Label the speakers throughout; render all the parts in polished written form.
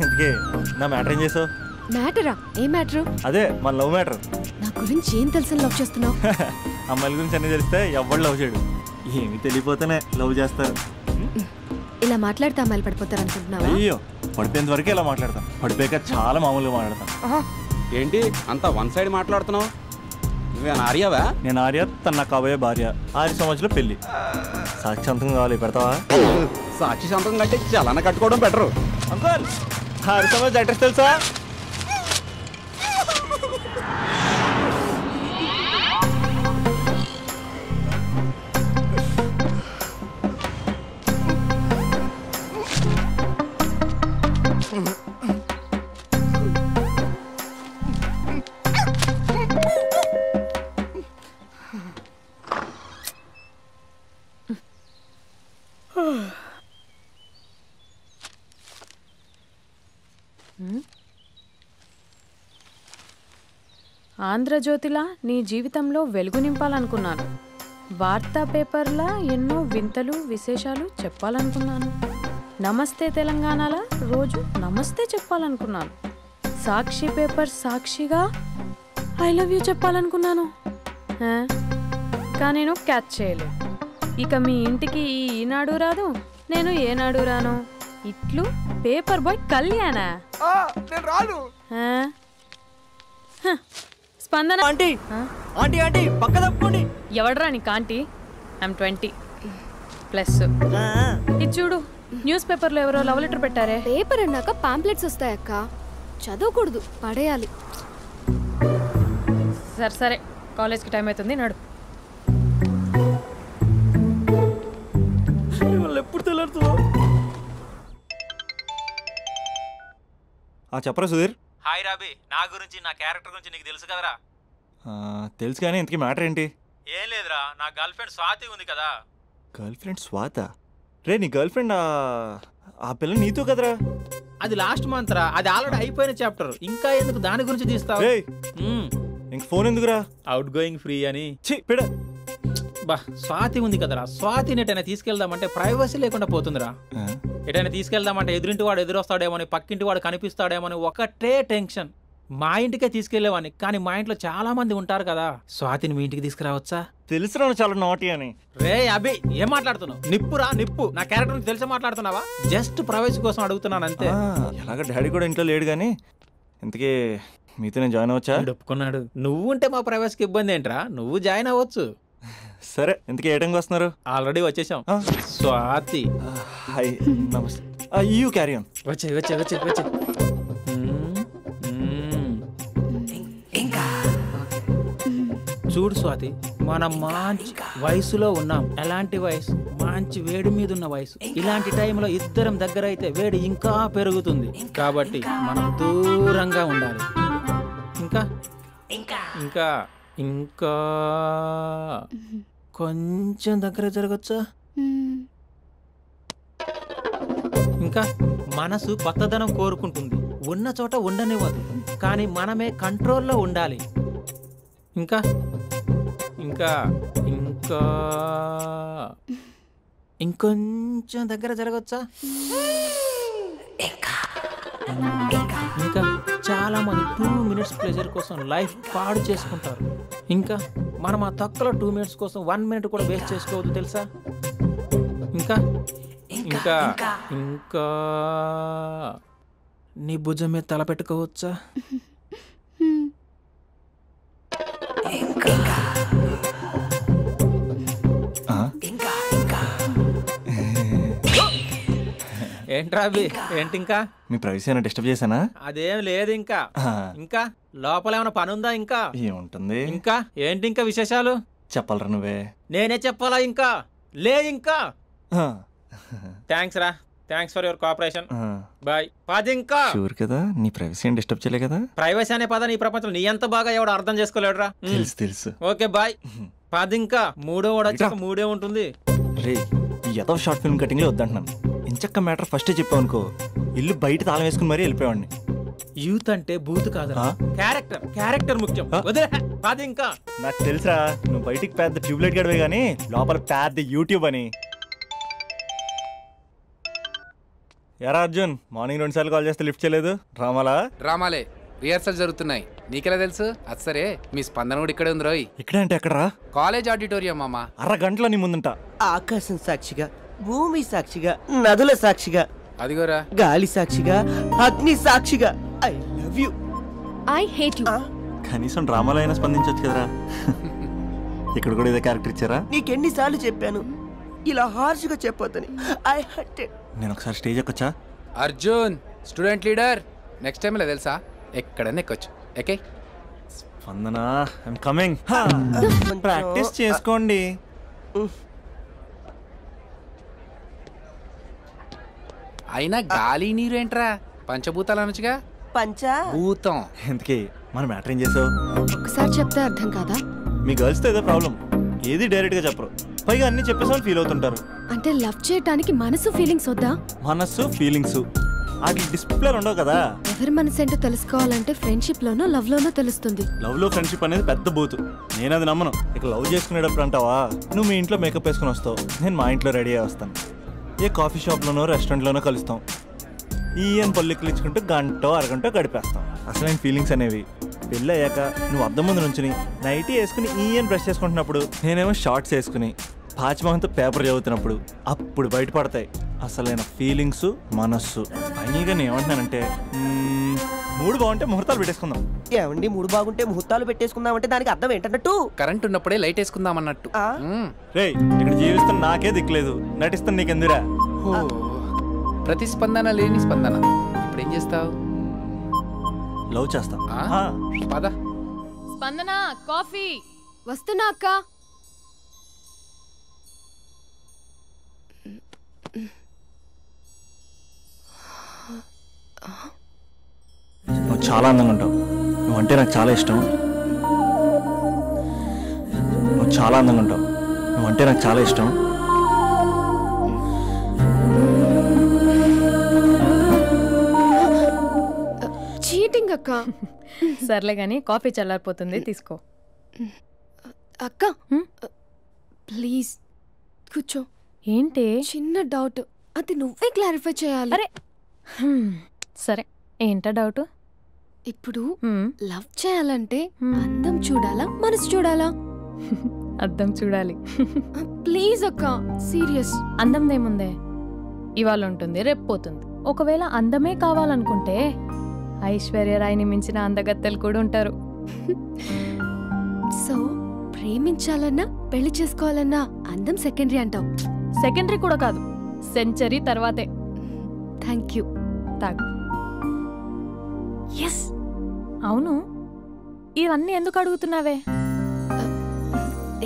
Speaker 1: ఇందుకే నా మ్యాటర్ ఏం చేసావు?
Speaker 2: మ్యాటరా? ఏ మ్యాటర్?
Speaker 1: అదే మన లవ్ మ్యాటర్.
Speaker 2: నా గురించి ఏం తెలుసు లవ్ చేస్తున్నావు?
Speaker 1: అమ్మాయిల గురించి అన్నీ తెలిస్తే ఎవరు లవ్ చేయడు. ఏమి తెలియపోతేనే లవ్ చేస్తారు.
Speaker 2: ఇలా మాట్లాడితే అమ్మాయిలు పడిపోతారు అనుకుంటున్నావా?
Speaker 1: అయ్యో, పడిపోయేంత వరకే ఇలా మాట్లాడతాం. పడిపోయాక చాలా మామూలుగా మాట్లాడతాం.
Speaker 3: ఏంటి అంత వన్ సైడ్ మాట్లాడుతున్నావు? నువ్వేనా ఆర్యవా?
Speaker 1: నేను ఆర్య, తన నా కాబోయే భార్య. 6 సంవత్సరాలు పెళ్లి. సాక్షి సంతకం కావాలి, పెడతావా?
Speaker 3: సాక్షి సంతకం కంటే చలన కట్టుకోవడం బెటరు.
Speaker 1: అంకుల్, 6 సంవత్సరాలు అడ్రస్ తెలుసా?
Speaker 4: ఆంధ్రజ్యోతిలా నీ జీవితంలో వెలుగు నింపాలనుకున్నాను. వార్తా పేపర్లా ఎన్నో వింతలు విశేషాలు చెప్పాలనుకున్నాను. నమస్తే తెలంగాణలా రోజు నమస్తే చెప్పాలనుకున్నాను. సాక్షి పేపర్ సాక్షిగా ఐ లవ్ యూ చెప్పాలనుకున్నాను. కానీ నేను క్యాచ్ చేయలేదు. ఇక మీ ఇంటికి ఈనాడు రాదు, నేను ఏనాడు రాను. ఇట్లు పేపర్ బాయ్ కళ్యాణా? స్పందన
Speaker 1: ఆంటీ ఆంటీ ఆంటీ పక్క తప్పుకోండి.
Speaker 4: ఎవడరా నీకు ఆంటీ? ఐమ్ 20+. ఇది చూడు, న్యూస్ పేపర్లో ఎవరో లవ్ లెటర్ పెట్టారే.
Speaker 2: పేపర్ అన్నాక పాంప్లెట్స్ వస్తాయక్క, చదవకూడదు, పడేయాలి.
Speaker 4: సరే సరే, కాలేజ్కి టైం అవుతుంది, నడు.
Speaker 1: ఎప్పుడు తెల్లారుతుందో? చెప్పరా సుధీర్?
Speaker 5: హాయ్ రాబీ, నా గురించి నా క్యారెక్టర్ గురించి నీకు తెలుసు కదరా?
Speaker 1: తెలుసు కానీ ఇంతకీ మ్యాటర్ ఏంటి?
Speaker 5: ఏం లేదురా, నా గర్ల్ ఫ్రెండ్ స్వాతి ఉంది కదా.
Speaker 1: గర్ల్ ఫ్రెండ్ స్వాత? రే, నీ గర్ల్ ఫ్రెండ్ ఆ పిల్ల నీతో కదరా?
Speaker 5: అది లాస్ట్ మంత్ రా, అది ఆల్రెడీ అయిపోయిన చాప్టర్. ఇంకా ఎందుకు దాని గురించి తీస్తావు?
Speaker 1: ఇంక ఫోన్ ఎందుకురా?
Speaker 5: అవుట్ గోయింగ్ ఫ్రీ అని.
Speaker 1: పిడ
Speaker 5: బా, స్వాతి ఉంది కదరా, స్వాతిని ఎటైనా తీసుకెళ్దామంటే ప్రైవసీ లేకుండా పోతుందిరా. ఎటైనా తీసుకెళ్దామంటే ఎదురింటి వాడు ఎదురొస్తాడేమోని, పక్కింటి వాడు కనిపిస్తాడేమోని ఒకటే టెన్షన్. మా ఇంటికే తీసుకెళ్లేవాడిని, కానీ మా ఇంట్లో చాలా మంది ఉంటారు కదా. స్వాతిని మీ ఇంటికి తీసుకురావచ్చా?
Speaker 1: తెలుసురా చాలా నాటి అని.
Speaker 5: రే అభి, ఏం మాట్లాడుతున్నావు? నిప్పురా నిప్పు. నా క్యారెక్టర్ నుంచి తెలిసి మాట్లాడుతున్నావా? జస్ట్ ప్రైవసీ కోసం అడుగుతున్నాను అంతే.
Speaker 1: ఎలాగ డాడీ కూడా ఇంట్లో లేడు కానీ ఇంతకీ మీతో నేను జాయిన్ అవ్వచ్చా?
Speaker 5: ఒప్పుకున్నాడు. నువ్వు ఉంటే మా ప్రైవసీకి ఇబ్బంది ఏంట్రా, నువ్వు జాయిన్ అవ్వచ్చు.
Speaker 1: సరే, ఇంతకీ ఏ టైంకి వస్తున్నారు?
Speaker 5: ఆల్రెడీ వచ్చేసాం. స్వాతి
Speaker 1: హాయ్, నమస్తే. You carry on.
Speaker 5: వచ్చే వచ్చే వచ్చే వచ్చే. చూడు స్వాతి, మనం మంచి వయసులో ఉన్నాం. ఎలాంటి వయసు? మంచి వేడి మీద ఉన్న వయసు. ఇలాంటి టైంలో ఇద్దరం దగ్గర అయితే వేడి ఇంకా పెరుగుతుంది. కాబట్టి మనం దూరంగా ఉండాలి. ఇంకా ఇంకా ఇంకా కొంచెం దగ్గర జరగచ్చా? ఇంకా మనసు కొత్తదనం కోరుకుంటుంది. ఉన్న చోట ఉండనివ్వదు, కానీ మనమే కంట్రోల్లో ఉండాలి. ఇంకా ఇంకా ఇంకా ఇంకొంచెం దగ్గర జరగచ్చా? ఇంకా చాలా మంది 2 minutes ప్లెజర్ కోసం లైఫ్ పాడు చేసుకుంటారు. ఇంకా మనం ఆ తక్కువ 2 minutes కోసం 1 minute కూడా వేస్ట్ చేసుకోవద్దు, తెలుసా? ఇంకా ఇంకా ఇంకా నీ భుజం మీద తల పెట్టుకోవచ్చా? ఏంట్రా అవి? ఏంటి ఇంకా?
Speaker 1: మీ ప్రైవసీ ఏమైనా డిస్టర్బ్ చేశానా?
Speaker 5: అదేం లేదు. ఇంకా ఇంకా లోపల ఏమైనా పని ఉందా? ఇంకా
Speaker 1: ఏముంటుంది?
Speaker 5: ఇంకా ఏంటి ఇంకా విశేషాలు?
Speaker 1: చెప్పాలరా నువ్వే.
Speaker 5: నేనే చెప్పాలా? ఇంకా లే. ఇంకా థ్యాంక్స్ రా, thanks for your cooperation. Bye. పది. ఇంకా
Speaker 1: షూర్ కదా నీ ప్రైవసీ ఏం డిస్టర్బ్ చేయలే కదా?
Speaker 5: ప్రైవసీ అనే పదాన్ని ఈ ప్రపంచంలో నీ ఎంత బాగా ఎవడు అర్థం చేసుకోలేడురా.
Speaker 1: తెలుసు తెలుసు.
Speaker 5: Okay bye. పది. ఇంకా మూడో వాడు వచ్చాక మూడే ఉంటుంది.
Speaker 1: రే, ఈ ఎదో షార్ట్ ఫిల్మ్ కటింగ్లో వద్దంటున్నాను. ఇంచక్క మ్యాటర్ ఫస్టే చెప్పావు అనుకో, ఇల్లు బయట తాళం వేసుకుని మరీ వెళ్ళిపోయాడిని.
Speaker 5: యూత్ అంటే బూత్ కాదురా, క్యారెక్టర్. క్యారెక్టర్ ముఖ్యం. పది. ఇంకా
Speaker 1: నాకు తెలుసురా, నువ్వు బయటికి పెద్ద ట్యూబ్లైట్ గడవే కానీ లోపల పెద్ద యూట్యూబ్ అని. ఎరా అర్జున్, మార్నింగ్ 2 సార్లు కాల్ చేస్తే లిఫ్ట్ చేయలేదు. డ్రామాలా?
Speaker 6: డ్రామాలే, రిహార్సల్ జరుగుతున్నాయి. నీకెలా తెలుసు? అది సరే, మీ స్పందన కూడా ఇక్కడే ఉంది రోయ్.
Speaker 1: ఇక్కడ అంటే ఎక్కడరా?
Speaker 6: కాలేజ్ ఆడిటోరియం మామ.
Speaker 1: అరగంటలో నీ ముందుంట.
Speaker 7: ఆకాశం సాక్షిగా, భూమి సాక్షిగా, నదుల సాక్షిగా,
Speaker 6: అదిగోరా
Speaker 7: గాలి సాక్షిగా, అగ్ని సాక్షిగా, I love you.
Speaker 2: I hate you.
Speaker 1: కనీసం డ్రామాలో అయినా స్పందించవచ్చు కదరా. ఇక్కడ కూడా ఇదే క్యారెక్టర్ ఇచ్చారా?
Speaker 7: నీకెన్నిసార్లు చెప్పాను ఇలా హార్ష్గా చెప్పొద్దని. I hurted.
Speaker 1: నేను ఒకసారి స్టేజ్ ఎక్కొచ్చా?
Speaker 6: Arjun student leader. Next time ఇలా తెలుసా, ఎక్కడన్నా ఎక్కొచ్చు. Okay
Speaker 1: Spandana, I am coming. Practice చేసుకోండి.
Speaker 6: అయినా గాలి నీరు ఏంట్రా, పంచభూతాలు అనొచ్చుగా.
Speaker 7: పంచా
Speaker 6: భూతం.
Speaker 1: ఎందుకే మన మ్యాటర్ ఏం చేసావు?
Speaker 2: ఒకసారి చెప్తే అర్థం కాదా?
Speaker 1: మీ గర్ల్స్తో ఏదో ప్రాబ్లం, ఏది డైరెక్ట్గా చెప్పరు. పైగా అన్ని చెప్పేసి వాళ్ళు ఫీల్ అవుతుంటారు.
Speaker 2: అంటే లవ్ చేయటానికి మనసు ఫీలింగ్స్ వద్దా?
Speaker 1: మనస్సు ఫీలింగ్స్ వాటి డిస్ప్లే ఉండవు కదా.
Speaker 2: ఎవరి మనసు ఏంటో తెలుసుకోవాలంటే ఫ్రెండ్షిప్ లోనో లవ్ లోనో తెలుస్తుంది.
Speaker 1: లవ్ లో ఫ్రెండ్షిప్ అనేది పెద్ద బూతు. నేను అది నమ్మను. ఇక లవ్ చేసుకునేటప్పుడు అంటావా, నువ్వు మీ ఇంట్లో మేకప్ వేసుకుని వస్తావు, నేను మా ఇంట్లో రెడీ అయ్యి వస్తాను. ఏ కాఫీ షాప్లోనో రెస్టారెంట్లోనో కలుస్తాం. ఈయన పళ్ళుకి ఇచ్చుకుంటూ గంటో అరగంటో గడిపేస్తాం. అసలైన ఫీలింగ్స్ అనేవి పెళ్ళి అయ్యాక నువ్వు అద్దం ముందు నుంచుని నైటీ వేసుకుని ఈయన బ్రష్ చేసుకుంటున్నప్పుడు, నేనేమో షార్ట్స్ వేసుకుని పాచిమహంతో పేపర్ చదువుతున్నప్పుడు అప్పుడు బయటపడతాయి అసలైన ఫీలింగ్స్, మనస్సు. ఫైనల్గా నేను ఏమంటున్నానంటే, మూడు బాగుంటే ముహూర్తాలు పెట్టేసుకుందాం.
Speaker 7: ఏమండి, మూడు బాగుంటే ముహూర్తాలు పెట్టేసుకుందాం అంటే దానికి అర్థం ఏంటన్నట్టు?
Speaker 6: కరెంట్ ఉన్నప్పుడే లైట్ వేసుకుందాం అన్నట్టు.
Speaker 1: రేయ్, ఇక్కడ జీవిస్తున్న నాకే దిక్కులేదు, నటిస్తున్న నీకెందురా?
Speaker 6: ప్రతిస్పందన లేని స్పందన. ఇప్పుడు ఏం చేస్తావు?
Speaker 1: లవ్ చేస్తా.
Speaker 6: పద.
Speaker 4: స్పందన, కాఫీ.
Speaker 2: వస్తున్నా అక్క.
Speaker 1: నువ్వు చాలా అందంగా ఉంటావు. నువ్వంటే నాకు చాలా ఇష్టం. నువ్వు చాలా అందంగా ఉంటావు. నువ్వంటే నాకు చాలా ఇష్టం.
Speaker 2: చీటింగ్ అక్క.
Speaker 4: సర్లే గాని కాఫీ చల్లారిపోతుంది, తీసుకో.
Speaker 2: అక్క ప్లీజ్ కూర్చో.
Speaker 4: ఏంటి?
Speaker 2: చిన్న డౌట్, అది నువ్వే క్లారిఫై చేయాలి.
Speaker 4: అరే సరే, ఏంటా డౌట్?
Speaker 2: ఇప్పుడు లవ్ చేయాలంటే అందం చూడాలా, మనసు చూడాలా?
Speaker 4: అద్దం చూడాలి.
Speaker 2: ప్లీజ్ అక్క, సీరియస్.
Speaker 4: అందందేముందే, ఇవాళ ఉంటుంది రేపు పోతుంది. ఒకవేళ అందమే కావాలనుకుంటే ఐశ్వర్యరాయ్ని మించిన అందగత్తెలు కూడా ఉంటారు.
Speaker 2: సో ప్రేమించాలన్నా పెళ్లి చేసుకోవాలన్నా అందం సెకండరీ అంటావు?
Speaker 4: సెకండరీ కూడా కాదు, సెంచరీ తర్వాతే.
Speaker 2: Thank you.
Speaker 4: తాగు. ఎస్. అవును, ఇవన్నీ ఎందుకు అడుగుతున్నావే?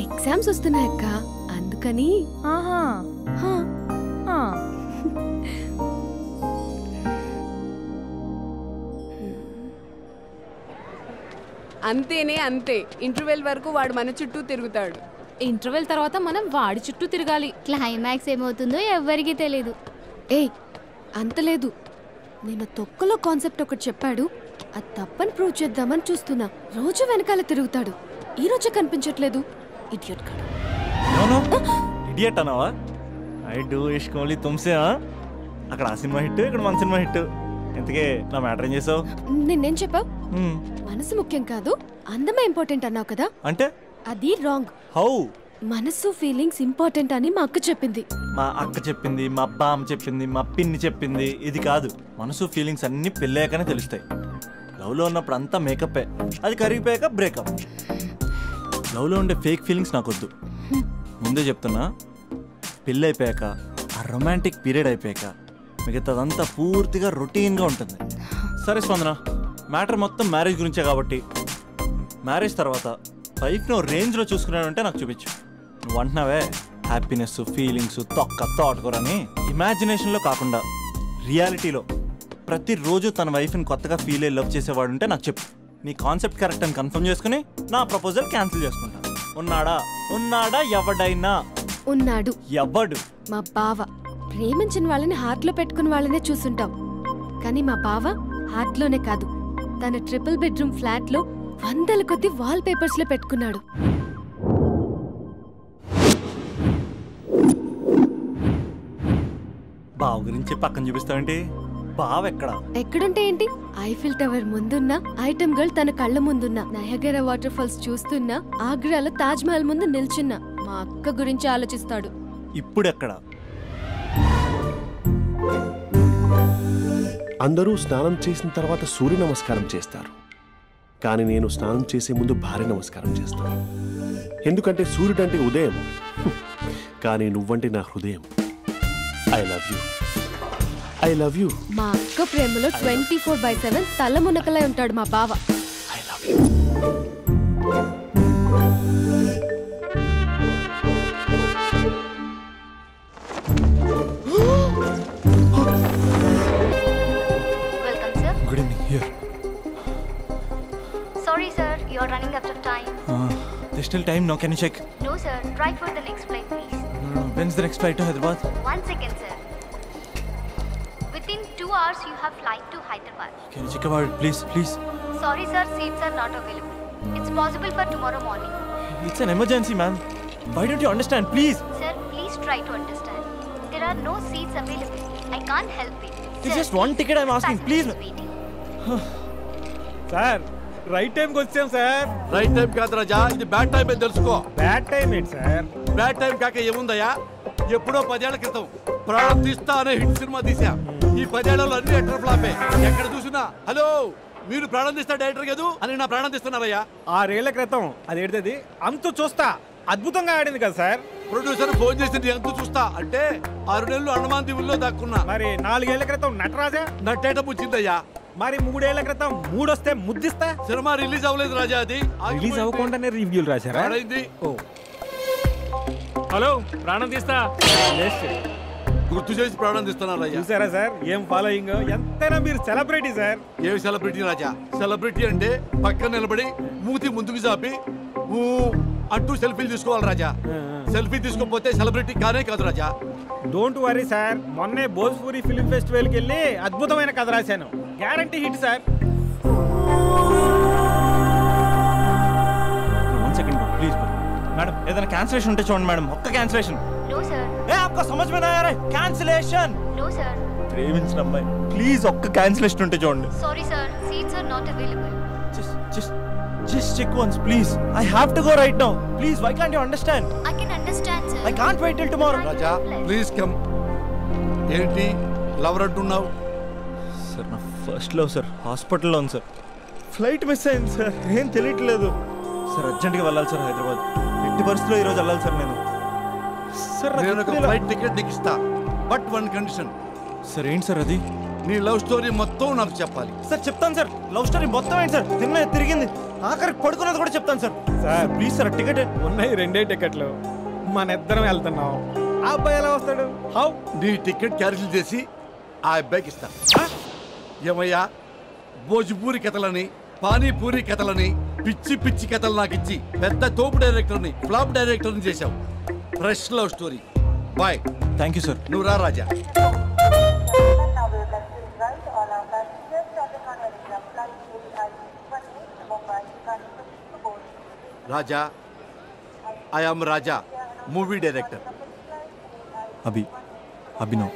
Speaker 2: ఎగ్జామ్స్ వస్తున్నాయక్క, అందుకని.
Speaker 4: ఆహా.
Speaker 8: అంతేనే అంతే. ఇంటర్వెల్ వరకు వాడు మన చుట్టూ తిరుగుతాడు.
Speaker 4: ఇంటర్వెల్ తర్వాత మనం వాడి చుట్టూ తిరగాలి.
Speaker 9: క్లైమాక్స్ ఏమవుతుందో ఎవ్వరికీ తెలీదు.
Speaker 2: ఏయ్, అంత లేదు. నేను తొక్కలో కాన్సెప్ట్ ఒకటి చెప్పాడు, అది తప్పని ప్రూవ్ చేద్దామని చూస్తున్నా. రోజు వెనకాల తిరుగుతాడు, ఈ రోజే కనిపించట్లేదు. ఇడియట్ కాడు.
Speaker 1: ఇడియట్ అన్నావా? ఐ డూ ఇష్క్ ఓన్లీ తుమ్సే. అక్కడ ఆ సినిమా హిట్, ఇక్కడ మన సినిమా హిట్. ఇంతకే నా మ్యాటర్ ఏం చేసావు?
Speaker 2: నిన్నేం చెప్పావు? మనసు ముఖ్యం కాదు, అందమే ఇంపార్టెంట్ అన్నావు కదా.
Speaker 1: అంటే
Speaker 2: అది రాంగ్.
Speaker 1: హౌ?
Speaker 2: మనసు ఫీలింగ్స్ ఇంపార్టెంట్ అని మా అక్క చెప్పింది.
Speaker 1: మా అక్క చెప్పింది, మా బామ్మ చెప్పింది, మా పిన్ని చెప్పింది. ఇది కాదు, మనసు ఫీలింగ్స్ అన్ని పెళ్ళాకనే తెలుస్తాయి. లవ్లో ఉన్నప్పుడు అంతా మేకప్పే, అది కరిగిపోయాక బ్రేకప్. లవ్లో ఉండే ఫేక్ ఫీలింగ్స్ నాకొద్దు. ముందే చెప్తున్నా, పెళ్ళి అయిపోయాక, ఆ రొమాంటిక్ పీరియడ్ అయిపోయాక మిగతాదంతా పూర్తిగా రొటీన్గా ఉంటుంది. సరే స్పందన, మ్యాటర్ మొత్తం మ్యారేజ్ గురించే కాబట్టి, మ్యారేజ్ తర్వాత వైఫ్ను రేంజ్లో చూసుకున్నాడంటే నాకు చూపించు. నువ్వు అంటున్నావే హ్యాపీనెస్, ఫీలింగ్స్, తోటకూరని. ఇమాజినేషన్లో కాకుండా రియాలిటీలో ప్రతిరోజు తన వైఫ్ని కొత్తగా ఫీల్ అయ్యి లవ్ చేసేవాడు ఉంటే నాకు చెప్పు. నీ కాన్సెప్ట్ కరెక్ట్ అని కన్ఫర్మ్ చేసుకుని నా ప్రపోజల్ క్యాన్సిల్ చేసుకుంటా. ఉన్నాడా ఎవడైనా?
Speaker 2: ఉన్నాడు.
Speaker 1: ఎవడు?
Speaker 2: మా బావ. ప్రేమించిన వాళ్ళని హార్ట్లో పెట్టుకున్న వాళ్ళనే చూసుంటాం, కానీ మా బావ హార్ట్లోనే కాదు, తన ట్రిపుల్ బెడ్రూమ్ ఫ్లాట్లో 100ల కొద్ది వాల్ పేపర్స్ లో పెట్టుకున్నాడు.
Speaker 1: బావ గురించి పక్కన చూపిస్తావేంటి? బావ
Speaker 2: ఎక్కడుంటే ఏంటి? ఐఫిల్ టవర్ ముందున్న ఐటమ్ గర్ల్ తన కళ్ళ ముందున్న నయగరా వాటర్ ఫాల్స్ చూస్తున్నా ఆగ్రాలో తాజ్ మహల్ ముందు నిల్చున్నా మా అక్క గురించి ఆలోచిస్తాడు.
Speaker 1: ఇప్పుడు ఎక్కడ?
Speaker 10: అందరూ స్నానం చేసిన తర్వాత సూర్య నమస్కారం చేస్తారు, కానీ నేను స్నానం చేసే ముందు భార్య నమస్కారం చేస్తాను. ఎందుకంటే సూర్యుడు అంటే ఉదయం, కానీ నువ్వంటే నా హృదయం. I love you, I love you.
Speaker 2: మా అక్క ప్రేమలో 24/7 తల మునకలై ఉంటాడు మా బావ.
Speaker 10: I love you.
Speaker 9: Welcome, sir.
Speaker 1: Good evening. Here.
Speaker 9: Sorry, sir. You are running out of time.
Speaker 1: There's still time now. Can you check?
Speaker 9: No, sir. Try for the next flight, please.
Speaker 1: When's the next flight to Hyderabad?
Speaker 9: 1 second, sir. Within 2 hours, you have flight to Hyderabad.
Speaker 1: Can you check about it, please? Please.
Speaker 9: Sorry, sir. Seats are not available. It's possible for tomorrow morning.
Speaker 1: It's an emergency, ma'am. Why don't you understand? Please.
Speaker 9: Sir, please try to understand. There are no seats available. I can't help it.
Speaker 1: It's
Speaker 9: Sir,
Speaker 1: just one ticket I'm asking. Please.
Speaker 5: Sir right టైంకి వచ్చాం sir.
Speaker 11: Right time కాదు రాజా, ఇది bad time అని తెలుసుకో.
Speaker 5: Bad time ఏంటి sir?
Speaker 11: Bad time కాక ఏముందయ్యా? ఎప్పుడో 10 ఏళ్ల క్రితం ప్రాణం తీస్తా అనే హిట్ సినిమా తీసాం. ఈ 10 ఏళ్లలో అన్ని ఎటర్ ఫ్లాపే. ఎక్కడ చూసినా హలో మీరు ప్రాణం తీస్తా డైరెక్టర్ కాదు అని నా ప్రాణం తీస్తున్నారయ్యా.
Speaker 5: 6 ఏళ్ల క్రితం అది ఏడుతుంది అంతు చూస్తా అద్భుతంగా ఆడింది కదా సార్.
Speaker 11: ప్రొడ్యూసర్ ఫోన్ చేసి ఎంత చూస్తా అంటే 6 నెలలు అండమాన్ దీవుల్లో దాక్కున్నా.
Speaker 5: మరి 4 ఏళ్ల క్రితం నటరాజా
Speaker 11: నట్టేట పుచ్చిందయ్యా.
Speaker 5: మరి 3 ఏళ్ల క్రితం మూడొస్తే ముద్దిస్తా.
Speaker 11: సినిమా రిలీజ్ అవ్వలేదు రాజా, అది
Speaker 5: రిలీజ్ అవ్వకుండానే రివ్యూలు రాశారా?
Speaker 11: ఓ
Speaker 5: హలో ప్రాణం తీస్తా
Speaker 11: గుర్తు చేసి ప్రాణం తీస్తున్నారయ్యా.
Speaker 5: చూసారా సార్ ఏం ఫాలోయింగ్? ఎంతైనా మీరు సెలబ్రిటీ సార్.
Speaker 11: ఏమి సెలబ్రిటీ రాజా? సెలబ్రిటీ అంటే పక్కన నిలబడి మూతి ముందుకు చాపి అంటూ సెల్ఫీలు తీసుకోవాలి రాజా. సెల్ఫీ తీసుకోకపోతే సెలబ్రిటీ కానే కాదు రాజా.
Speaker 5: డోంట్ వరీ సార్, మొన్నే భోజ్పూరి ఫిల్మ్ ఫెస్టివల్కి వెళ్ళి అద్భుతమైన కథ రాశాను. Guarantee hit sir.
Speaker 1: One second, please. Madam ఏదైనా క్యాన్సిలేషన్ ఉంటే చూడండి మేడం. ఒక్క క్యాన్సిలేషన్.
Speaker 9: No, sir.
Speaker 1: आपको समझ में नहीं आ रहा है? कैंसिलेशन.
Speaker 9: No, sir.
Speaker 1: ప్రేమించిన అమ్మాయి ప్లీజ్ ఒక్క క్యాన్సిలేషన్ ఉంటే చూడండి.
Speaker 9: Sorry, sir. Seats are not available.
Speaker 1: Just check once, please. I have to go right now. Please, why can't you understand?
Speaker 9: I can understand, sir.
Speaker 1: I can't wait till tomorrow.
Speaker 11: Raja please come. ఏంటి lover అంటున్నావు?
Speaker 1: Sir నా first love sir హాస్పిటల్లో ఉంది sir. Flight miss అయింది sir, ఏం తెలియట్లేదు sir. అర్జెంట్గా వెళ్ళాలి సార్ హైదరాబాద్. ఎట్టి పరిస్థితుల్లో ఈరోజు వెళ్ళాలి సార్ నేను. సార్
Speaker 11: నేను ఒక ఫ్లైట్ టికెట్ నీకు ఇస్తా, బట్ వన్ కండిషన్.
Speaker 1: సార్ ఏంటి సార్ అది?
Speaker 11: నీ లవ్ స్టోరీ మొత్తం నాకు చెప్పాలి.
Speaker 1: సార్ చెప్తాను సార్. లవ్ స్టోరీ మొత్తం ఏంటి సార్? తిన్న తిరిగింది ఆఖరికి పడుకున్నది కూడా చెప్తాను sir. Sir please sir ticket
Speaker 5: ఉన్నాయి 2 టికెట్లు. మన ఇద్దరం వెళ్తున్నాం. ఆ అబ్బాయి ఎలా వస్తాడు? హౌ?
Speaker 11: నీ టికెట్ క్యాన్సిల్ చేసి ఆ అబ్బాయికి ఇస్తా. ఏమయ్యా భోజ్పూరి కథలని పానీపూరి కథలని పిచ్చి పిచ్చి కథలు నాకు ఇచ్చి పెద్ద తోపు డైరెక్టర్ని ఫ్లాప్ డైరెక్టర్ని చేశావు. Fresh love story. Bye.
Speaker 1: Thank you sir.
Speaker 11: నువ్వు రా Raja. Raja I am Raja, movie director.
Speaker 1: Abhinav.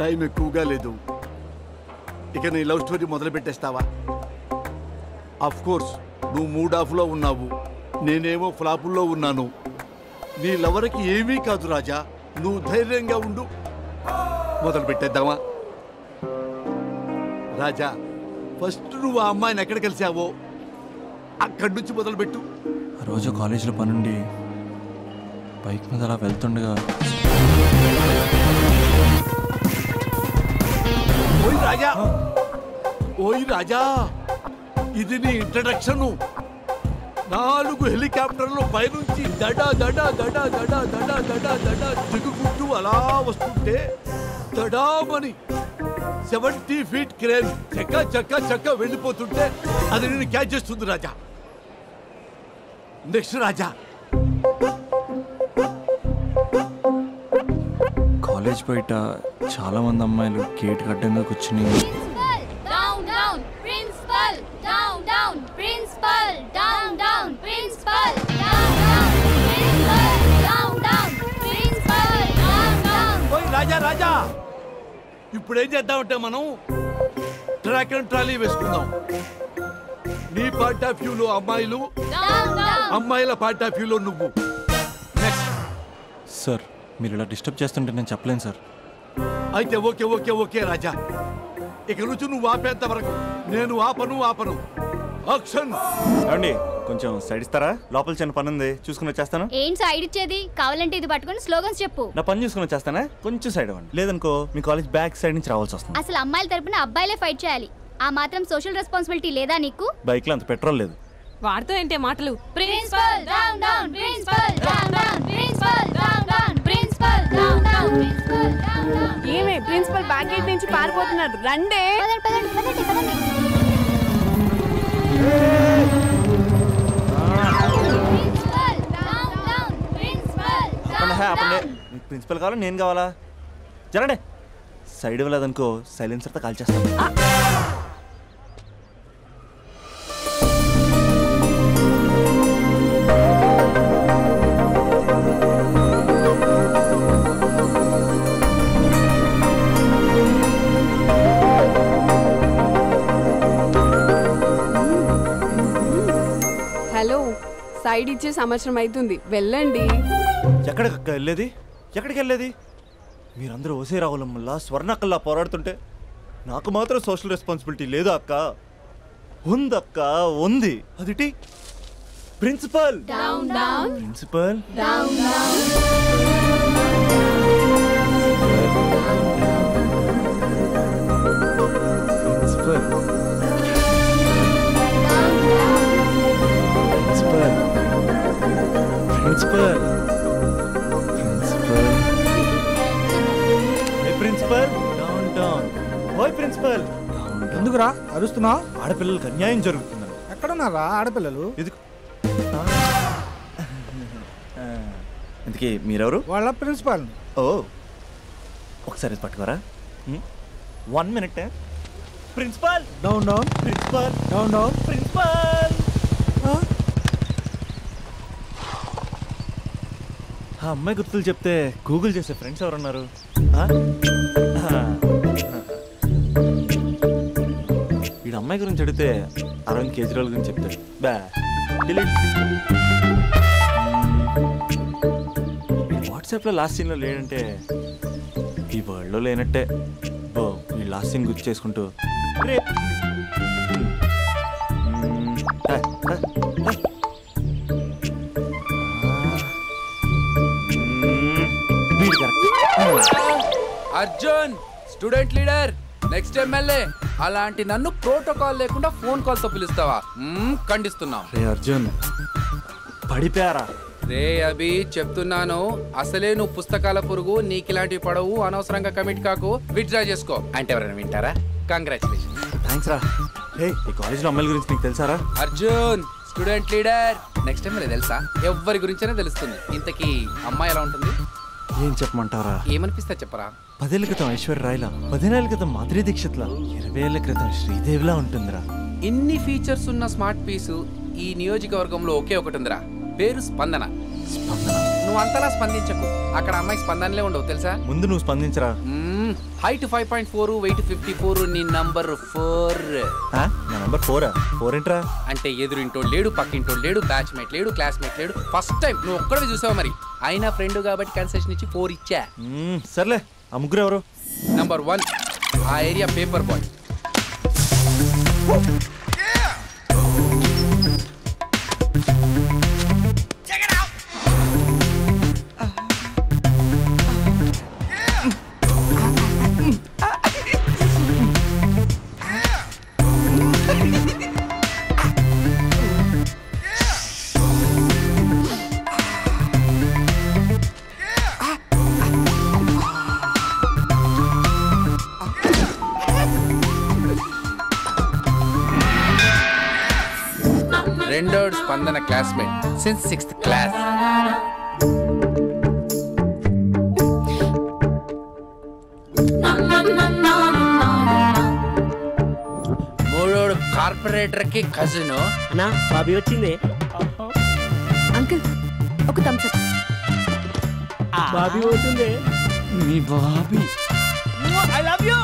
Speaker 11: Time ఎక్కువగా లేదు, ఇక నీ లవ్ స్టోరీ మొదలు పెట్టేస్తావా? అఫ్ కోర్స్ నువ్వు మూడ్ ఆఫ్లో ఉన్నావు, నేనేమో ఫ్లాపుల్లో ఉన్నాను. నీ లవర్కి ఏమీ కాదు రాజా, నువ్వు ధైర్యంగా ఉండు. మొదలు పెట్టేద్దామా? రాజా ఫస్ట్ నువ్వు ఆ అమ్మాయిని ఎక్కడ కలిసావో అక్కడి నుంచి మొదలుపెట్టు.
Speaker 1: ఆ రోజు కాలేజీలో పనుండి బైక్ మీద అలా వెళ్తుండగా
Speaker 11: ఓయ్ రాజా, ఓయ్ రాజా, ఇది నీ ఇంట్రడక్షన్. 4 హెలికాప్టర్లు పైనుంచి దడా దడా దడా దడా దడా దడా దడా దిగుకుంటూ అలా వస్తుంటే దడామని 70 ఫీట్ క్రేన్ చక్క చక్క చక్క వెళ్ళిపోతుంటే అది నేను క్యాచ్ చేస్తుంది రాజా. నెక్స్ట్ రాజా.
Speaker 1: కాలేజ్ బయట చాలా మంది అమ్మాయిలు గేట్ అడ్డంగా కూర్చుని
Speaker 9: Down, down, principal. Down, down, principal. Down, down, principal. Down, down, principal. Down, down, principal.
Speaker 11: రాజా రాజా ఇప్పుడు ఏం చేద్దామంటే మనం ట్రాక్ అండ్ ట్రాలీ వేసుకుందాం. నీ పాయింట్ ఆఫ్ వ్యూలో అమ్మాయిలు, అమ్మాయిల పాయింట్ ఆఫ్ వ్యూలో నువ్వు.
Speaker 1: సార్ మీరు ఇలా డిస్టర్బ్ చేస్తుంటే నేను చెప్పలేను సార్.
Speaker 11: అయితే ఓకే ఓకే ఓకే రాజా, ఇక నుంచి నువ్వు ఆపేంత వరకు నేను ఆపను. యాక్షన్.
Speaker 1: ఏమండి కొంచెం సైడ్ ఇస్తారా? లోపల చిన్న పని ఉంది, చూసుకుని వచ్చేస్తాను.
Speaker 9: ఏంటి సైడ్ ఇచ్చేది? కావాలంటే ఇది పట్టుకొని స్లోగన్స్ చెప్పు.
Speaker 1: నా పని చూసుకుని వచ్చేస్తానా? కొంచెం సైడ్ అవ్వండి, లేదనుకో మీ కాలేజ్ బ్యాక్ సైడ్ నుంచి రావాల్సి వస్తుంది.
Speaker 9: అసలు అమ్మాయిల తరపున అబ్బాయిలే ఫైట్ చేయాలి. ఆ మాత్రం సోషల్ రెస్పాన్సిబిలిటీ లేదా నీకు?
Speaker 1: బైక్ లో అంత పెట్రోల్ లేదు.
Speaker 12: వాడుతూ ఏంటే మాటలు?
Speaker 9: Principal down down, principal down down, principal down down, principal down down, principal down down.
Speaker 8: ఏమే ప్రిన్సిపల్ బ్యాక్ గేట్ నుంచి పారిపోతున్నారు, రండే.
Speaker 1: ప్రిన్సిపల్ కావాలా నేను కావాలా? జరండి. సైడ్ ఇవ్వలేదనుకో సైలెన్సర్తో కాల్ చేస్తాను.
Speaker 8: హలో, సైడ్ ఇచ్చే సంవత్సరం అవుతుంది, వెళ్ళండి.
Speaker 1: ఎక్కడికి వెళ్ళేది? మీరందరూ ఓసే రావులమ్మల్లా స్వర్ణక్కల్లా పోరాడుతుంటే నాకు మాత్రం సోషల్ రెస్పాన్సిబిలిటీ లేదా అక్క? ఉందక్క, ఉంది. అదిటి principal principal principal principal down down. ఓయ్ ప్రిన్సిపల్,
Speaker 13: ఎందుకురా అరుస్తున్నావు?
Speaker 1: ఆడపిల్లలకు అన్యాయం జరుగుతుందని.
Speaker 13: ఎక్కడున్నారా ఆడపిల్లలు?
Speaker 1: ఇంతకీ మీరెవరు?
Speaker 13: వాళ్ళ ప్రిన్సిపాల్.
Speaker 1: ఓ, ఒకసారి పట్టుకోరా. 1 minute. Principal
Speaker 13: down down,
Speaker 1: principal
Speaker 13: down down,
Speaker 1: principal. ఆ అమ్మాయి గుర్తులు చెప్తే గూగుల్ చేసే ఫ్రెండ్స్ ఎవరున్నారు? వీడు అమ్మాయి గురించి అడిగితే అరవింద్ కేజ్రీవాల్ గురించి చెప్తాడు. బా డిలీట్. వాట్సాప్లో లాస్ట్ సీన్లో లేడంటే ఈ వరల్డ్లో లేనట్టే. బో ఈ లాస్ట్ సీన్ గుర్తు చేసుకుంటూ rape.
Speaker 6: Arjun student leader, next MLA. అలాంటి నన్ను ప్రోటోకాల్ లేకుండా ఫోన్ కాల్ తో పిలుస్తావా? ఖండిస్తున్నాం.
Speaker 1: రే అర్జున్, పడిపోయారా?
Speaker 6: రే అభి, చెప్తున్నాను, అసలే నువ్వు పుస్తకాల పురుగు, నీకు ఇలాంటివి పడవు, అనవసరంగా కమిట్ కాకు, విత్డ్రా చేసుకో. అంటే ఎవరైనా వింటారా? కంగ్రాచులేషన్.
Speaker 1: థ్యాంక్స్ రా. రే ఈ కాలేజ్లో అమ్మాయిల గురించి నీకు తెలుసారా?
Speaker 6: Arjun student leader, next MLA తెలుసా? ఎవరి గురించైనా తెలుస్తుంది. ఇంతకీ అమ్మాయి ఎలా ఉంటుంది?
Speaker 1: ఏం చెప్పమంటారా?
Speaker 6: ఏమనిపిస్తా చెప్పరా.
Speaker 1: 10 ఏళ్ల క్రితం ఐశ్వర్య రాయ్లా, 15 ఏళ్ల క్రితం మాధురి దీక్షిత్లా, 20 ఏళ్ల క్రితం శ్రీదేవిలా ఉంటుందిరా.
Speaker 6: ఇన్ని ఫీచర్స్ ఉన్న స్మార్ట్ పీసు ఈ నియోజకవర్గంలో ఒకే ఒకటి ఉందిరా, పేరు స్పందన. నువ్వు అంతలా స్పందించకు, అక్కడ అమ్మాయి స్పందనలే ఉండవు తెలుసా.
Speaker 1: ముందు నువ్వు స్పందించరా.
Speaker 6: హైట్ 5.4, వెయిట్ 54, నీ నంబర్ 4.
Speaker 1: నా నంబర్ 4? 4 ఏంట్రా?
Speaker 6: అంటే ఎదురింటోడు లేడు, పక్కింటోడు లేడు, బ్యాచ్మేట్ లేడు, క్లాస్మేట్ లేడు. ఫస్ట్ టైం నువ్వు ఒక్కడే చూసావు, మరి అయినా ఫ్రెండ్ కాబట్టి కన్సెషన్ ఇచ్చి 4 ఇచ్చా.
Speaker 1: సర్లే, ఆ ముగ్గురు ఎవరు?
Speaker 6: నంబర్ 1 ఆ ఏరియా పేపర్ బాయ్. రెండోడ్ Spandana classmate since 6th class. మూడోడు కార్పొరేటర్ కి కజిన్.
Speaker 7: నా బాబీ వచ్చింది.
Speaker 2: అంకుల్ ఒక థమ్స్ అప్.
Speaker 7: బాబీ పోతుంది.
Speaker 11: మీ బాబీ
Speaker 7: ఐ లవ్ యూ.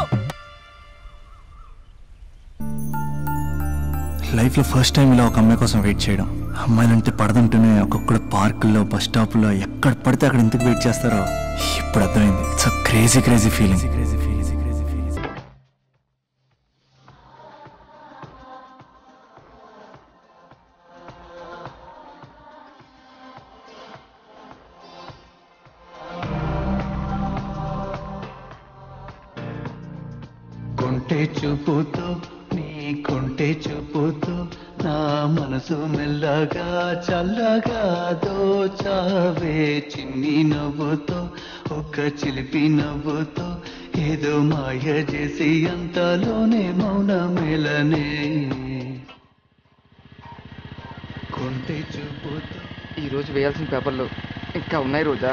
Speaker 1: లైఫ్లో ఫస్ట్ టైం ఇలా ఒక అమ్మాయి కోసం వెయిట్ చేయడం. అమ్మాయిలంటే పడదంటూనే ఒక్కొక్కడు పార్కుల్లో బస్ స్టాప్లో ఎక్కడ పడితే అక్కడ ఎందుకు వెయిట్ చేస్తారో ఇప్పుడు అర్థమైంది. It's a crazy crazy feeling.
Speaker 12: కొంటే చూపుతో నీ కొంటే చూపుతో నా మనసు మెల్లగా చల్లగా దోచావే చిన్ని నవ్వుతో ఒక చిలిపి నవ్వుతో ఏదో మాయ చేసి అంతలోనే మౌనమేలనే కొంటే చూపుతో.
Speaker 14: ఈరోజు వేయాల్సిన పేపర్లు ఇంకా ఉన్నాయి రోజా.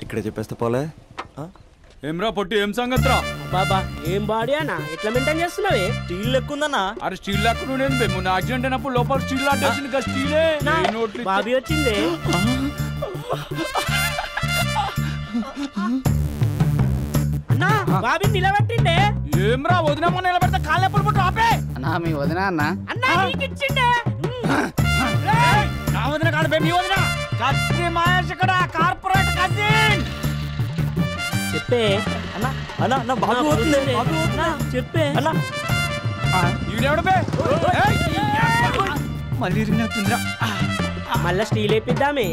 Speaker 1: ఇక్కడే చెప్పేస్తే పోలే.
Speaker 11: ఏమ్రా పొట్టి ఏం సంగతిరా?
Speaker 7: బాబా ఏం బాడీ అన్న ఎట్లా మెయింటైన్ చేస్తున్నావే?
Speaker 1: స్టీల్ లెక్కుందన్నా.
Speaker 11: అరే స్టీల్ లాక్కును నేను మొన్న యాక్సిడెంట్ అయినప్పుడు లోపల స్టీల్ లాట్టేసింది కదా స్టీలే.
Speaker 7: బాబీ వచ్చింది. అన్నా బాబీ నిలబెట్టిండే.
Speaker 11: ఏమ్రా వదినమ్మ నిలబెడితే కాళ్ళు ఎప్పుడు పుట్టు ఆపే.
Speaker 14: అన్నా మీ వదిన అన్న
Speaker 7: అన్నా నీకు ఇచ్చిండే.
Speaker 11: నా వదిన కాదు బే, మీ వదిన. కత్తి మహేష్ ఇక్కడ కార్పొరేట్ కజిన్.
Speaker 7: చెప్పే
Speaker 1: అన్నా అన్నా నా బాబు అవుతుంది.
Speaker 7: చెప్పే
Speaker 1: అన్నా
Speaker 11: ఈడెవడు బే? మళ్ళీ ఇరిగినట్టుందిరా.
Speaker 7: మళ్ళా స్టీల్ వేపిద్దామే.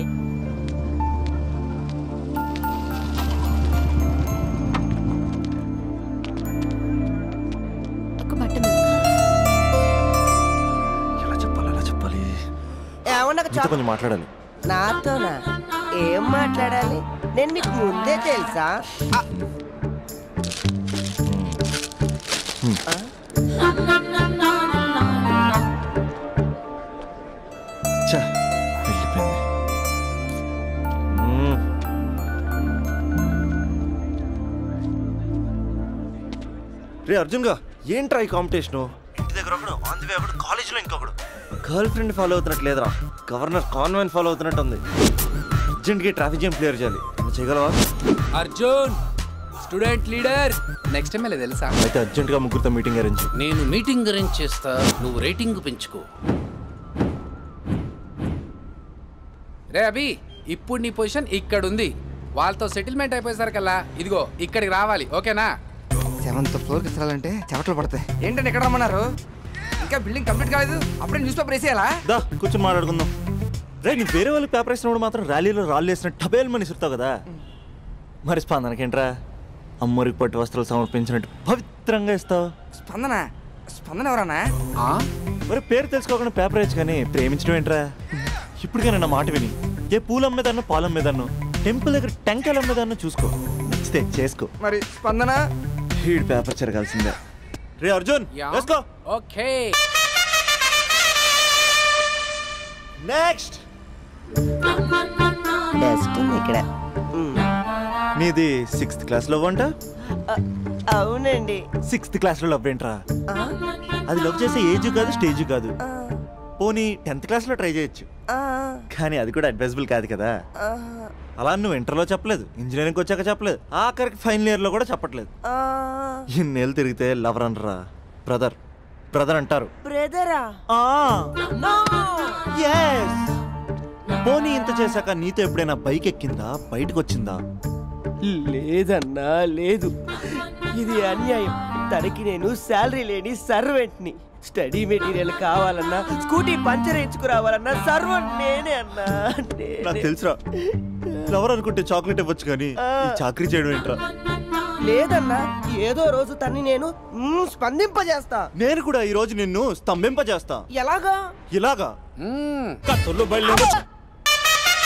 Speaker 1: కొంచెం మాట్లాడాలి.
Speaker 7: నాతోనా? ఏం మాట్లాడాలి? నేను మీకు ముందే తెలుసా?
Speaker 1: రే అర్జున్ గా ఏంట్రా ఈ కాంపిటీషను? ఇంటి దగ్గర ఒకడు, ఆన్ ది వే ఒకడు, కాలేజీలో ఇంకొకడు. గర్ల్ ఫ్రెండ్ ఫాలో అవుతున్నట్టు లేదురా, గవర్నర్ కాన్వెంట్ ఫాలో అవుతున్నట్టు ఉంది. అర్జెంట్గా ట్రాఫిక్ జామ్ క్లియర్ చేయాలి. చేయగలవా?
Speaker 6: Arjun student leader next MLA తెలుసా?
Speaker 1: అయితే అర్జెంట్గా ముగ్గురితో మీటింగ్ అరేంజ్.
Speaker 6: నేను మీటింగ్ అరేంజ్ చేస్తా, నువ్వు రేటింగ్ పెంచుకో. రే అభి, ఇప్పుడు నీ పొజిషన్ ఇక్కడ ఉంది. వాళ్ళతో సెటిల్మెంట్ అయిపోయేసరికల్లా ఇదిగో ఇక్కడికి రావాలి, ఓకేనా?
Speaker 14: 7th ఫ్లోర్కి వెళ్ళాలంటే చెమటలు పడతాయి. ఏంటంటే ఎక్కడ రమ్మన్నారు? ఇంకా బిల్డింగ్ కంప్లీట్ కాలేదు, అప్పుడే న్యూస్ పేపర్ వేసేయాలా?
Speaker 1: దా కూర్చొని మాట్లాడుకుందాం. రే నీ వేరే వాళ్ళకి పేపర్ వేసినప్పుడు మాత్రం ర్యాలీలో రాళ్ళు వేసిన టబేల్ మని ఇస్తావు కదా, మరి స్పందనకేంట్రా అమ్మరికి పట్టు వస్త్రాలు సమర్పించినట్టు పవిత్రంగా ఇస్తావు?
Speaker 14: స్పందన స్పందన ఎవరన్నా?
Speaker 1: మరి పేరు తెలుసుకోకుండా పేపర్ వేయచ్చు కానీ ప్రేమించడం ఏంట్రా? ఇప్పటికైనా నా మాట విని ఏ పూలు అమ్మేదాన్నో పాలు అమ్మేదాన్నో టెంపుల్ దగ్గర టెంకాయలు అమ్మేదాన్నో చూసుకో, నచ్చితే చేసుకో.
Speaker 14: మరి స్పందన
Speaker 1: హీడ్ పేపర్ చెరగాల్సిందే. రే అర్జున్ వేసుకో.
Speaker 6: ఓకే
Speaker 1: నెక్స్ట్
Speaker 7: ఇక్కడ
Speaker 1: నీది 6th క్లాస్లో వంట?
Speaker 7: అవునండి.
Speaker 1: 6th క్లాస్లో లవ్ ఏంట్రా? అది లవ్ చేసే ఏజ్ కాదు, స్టేజ్ కాదు. పోనీ 10th క్లాస్లో ట్రై చేయొచ్చు, కానీ అది కూడా అడ్వైజబుల్ కాదు కదా. అలా నువ్వు ఇంటర్లో చెప్పలేదు, ఇంజనీరింగ్ వచ్చాక చెప్పలేదు, ఆఖరికి ఫైనల్ ఇయర్లో కూడా చెప్పట్లేదు. ఇన్నేళ్ళు తిరిగితే లవర్ అనరా, బ్రదర్ బ్రదర్ అంటారు.
Speaker 7: బ్రదరా?
Speaker 1: పోనీ ఇంత చేశాక నీతో ఎప్పుడైనా బైక్ ఎక్కిందా, బయటకు వచ్చిందా?
Speaker 7: లేదన్నా లేదు, ఇది అన్యాయం. తనకి నేను శాలరీ లేని సర్వెంట్ని. స్టడీ మెటీరియల్ కావాలన్నా, స్కూటీ పంచర్ వేయించుకురావాలన్నా సర్వెంట్ నేనే అన్నా.
Speaker 1: నాకు తెలుసురా, లవర్ అనుకుంటే చాక్లెట్ ఇవ్వచ్చు కానీ ఈ చాకరీ చేయడం ఏంట్రా?
Speaker 7: లేదన్నా, ఏదో రోజు తన్ని నేను స్పందింపజేస్తా.
Speaker 1: నేను కూడా ఈ రోజు నిన్ను స్తంభింపజేస్తా.
Speaker 7: ఎలాగా?
Speaker 1: ఇలాగా
Speaker 11: కత్తుల్లో బయలు